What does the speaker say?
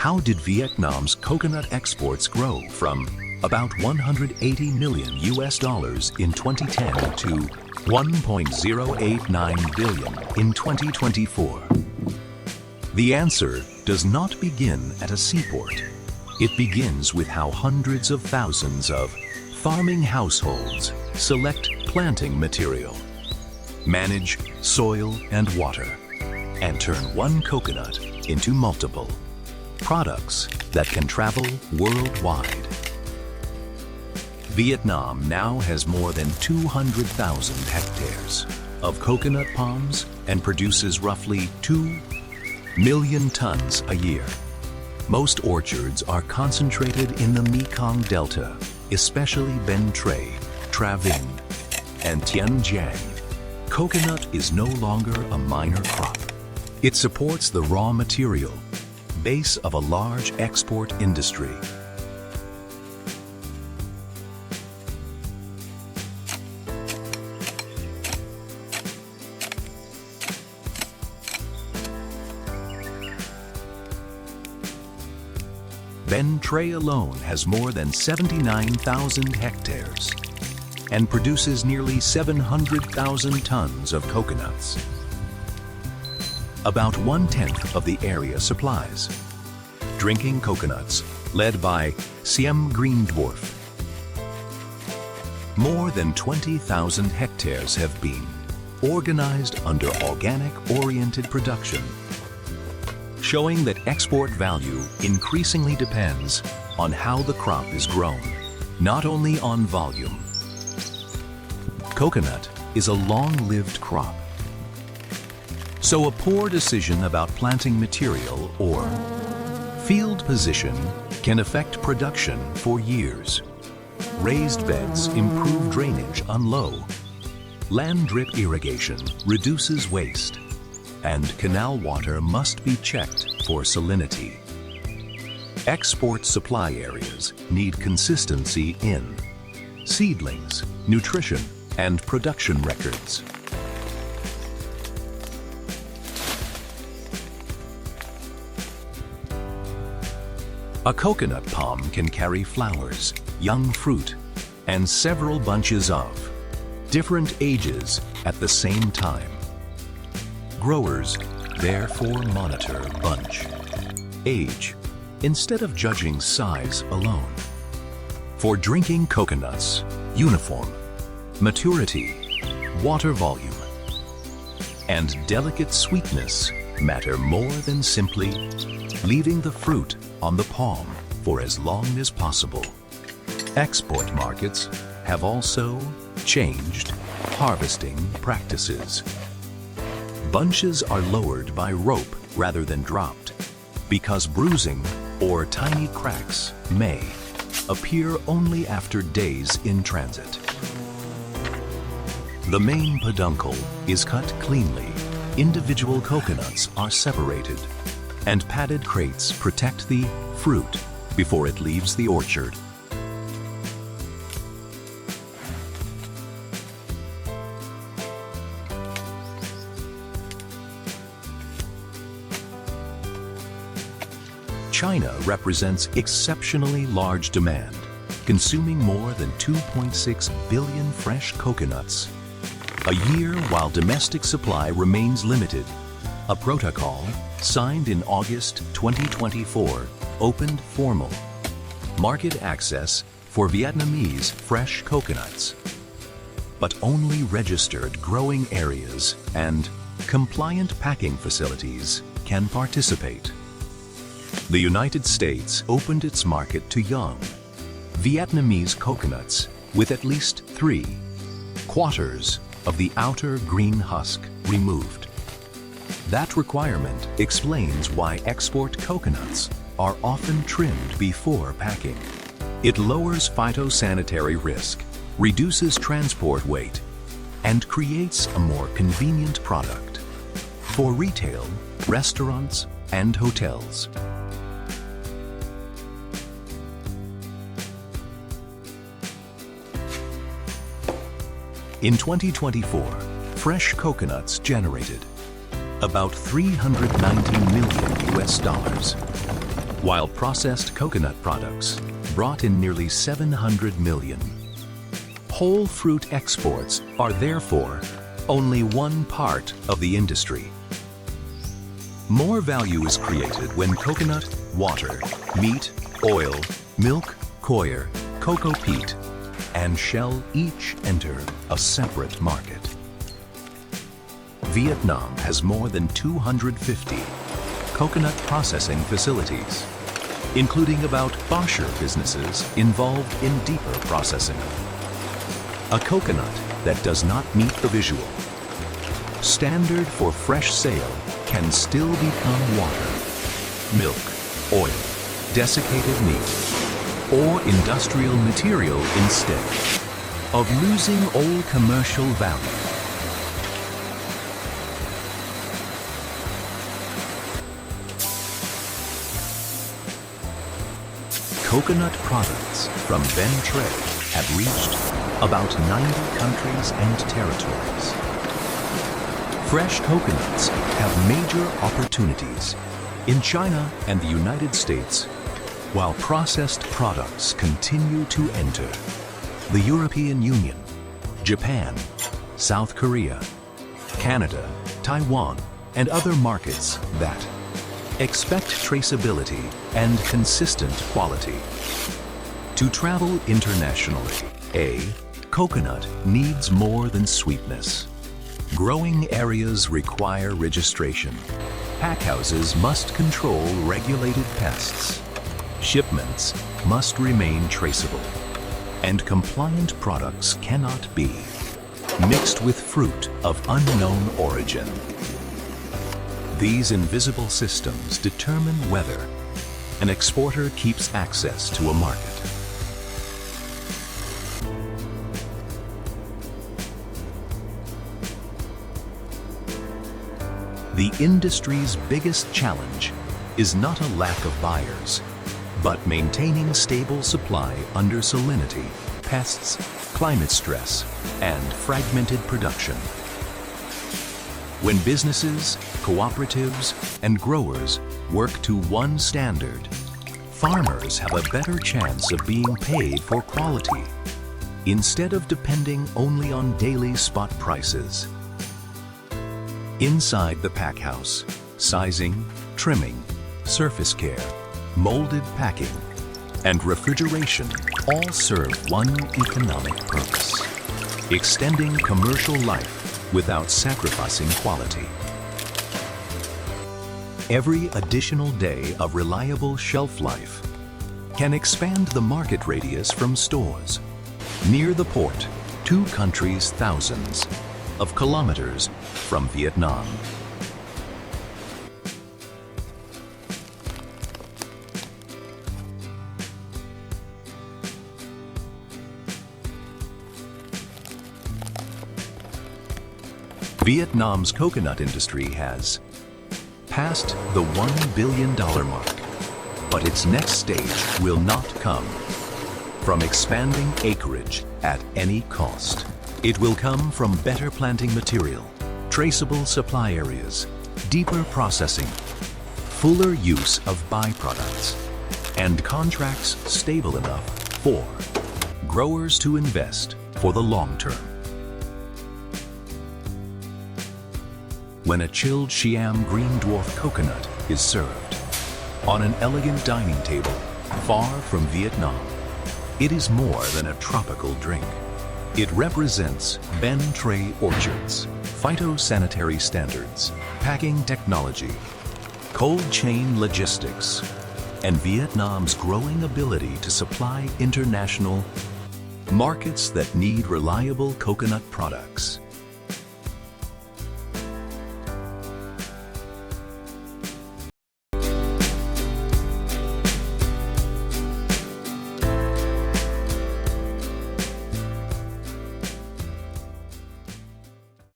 How did Vietnam's coconut exports grow from about 180 million US dollars in 2010 to 1.089 billion in 2024? The answer does not begin at a seaport. It begins with how hundreds of thousands of farming households select planting material, manage soil and water, and turn one coconut into multiple products that can travel worldwide. Vietnam now has more than 200,000 hectares of coconut palms and produces roughly 2 million tons a year. Most orchards are concentrated in the Mekong Delta, especially Bến Tre, Tra Vinh, and Tiên Giang. Coconut is no longer a minor crop. It supports the raw material base of a large export industry. Bến Tre alone has more than 79,000 hectares and produces nearly 700,000 tons of coconuts. About 1/10 of the area supplies drinking coconuts, led by Xiem Green Dwarf. More than 20,000 hectares have been organized under organic-oriented production, showing that export value increasingly depends on how the crop is grown, not only on volume. Coconut is a long-lived crop, so a poor decision about planting material or field position can affect production for years. Raised beds improve drainage on low. Land drip irrigation reduces waste, and canal water must be checked for salinity. Export supply areas need consistency in seedlings, nutrition, and production records. A coconut palm can carry flowers, young fruit, and several bunches of different ages at the same time. Growers therefore monitor bunch age instead of judging size alone. For drinking coconuts, uniform, maturity, water volume, and delicate sweetness matter more than simply leaving the fruit on the palm for as long as possible. Export markets have also changed harvesting practices. Bunches are lowered by rope rather than dropped because bruising or tiny cracks may appear only after days in transit. The main peduncle is cut cleanly. Individual coconuts are separated, and padded crates protect the fruit before it leaves the orchard. China represents exceptionally large demand, consuming more than 2.6 billion fresh coconuts a year while domestic supply remains limited. A protocol signed in August 2024 opened formal market access for Vietnamese fresh coconuts, but only registered growing areas and compliant packing facilities can participate. The United States opened its market to young Vietnamese coconuts with at least 3/4 of the outer green husk removed. That requirement explains why export coconuts are often trimmed before packing. It lowers phytosanitary risk, reduces transport weight, and creates a more convenient product for retail, restaurants, and hotels. In 2024, fresh coconuts generated about $390 million US, while processed coconut products brought in nearly 700 million. Whole fruit exports are therefore only one part of the industry. More value is created when coconut, water, meat, oil, milk, coir, cocoa peat, and shell each enter a separate market. Vietnam has more than 250 coconut processing facilities, including about Bosher businesses involved in deeper processing. A coconut that does not meet the visual standard for fresh sale can still become water, milk, oil, desiccated meat, or industrial material instead of losing all commercial value. Coconut products from Vinh have reached about 90 countries and territories. Fresh coconuts have major opportunities in China and the United States, while processed products continue to enter the European Union, Japan, South Korea, Canada, Taiwan, and other markets that expect traceability and consistent quality. To travel internationally, a coconut needs more than sweetness. Growing areas require registration. Packhouses must control regulated pests. Shipments must remain traceable. And compliant products cannot be mixed with fruit of unknown origin. These invisible systems determine whether an exporter keeps access to a market. The industry's biggest challenge is not a lack of buyers, but maintaining stable supply under salinity, pests, climate stress, and fragmented production. When businesses, cooperatives, and growers work to one standard, farmers have a better chance of being paid for quality, instead of depending only on daily spot prices. Inside the packhouse, sizing, trimming, surface care, molded packing, and refrigeration all serve one economic purpose: extending commercial life without sacrificing quality. Every additional day of reliable shelf life can expand the market radius from stores near the port to countries thousands of kilometers from Vietnam. Vietnam's coconut industry has passed the $1 billion mark, but its next stage will not come from expanding acreage at any cost. It will come from better planting material, traceable supply areas, deeper processing, fuller use of byproducts, and contracts stable enough for growers to invest for the long term. When a chilled Xiem Green Dwarf coconut is served on an elegant dining table far from Vietnam, it is more than a tropical drink. It represents Binh Tre orchards, phytosanitary standards, packing technology, cold chain logistics, and Vietnam's growing ability to supply international markets that need reliable coconut products.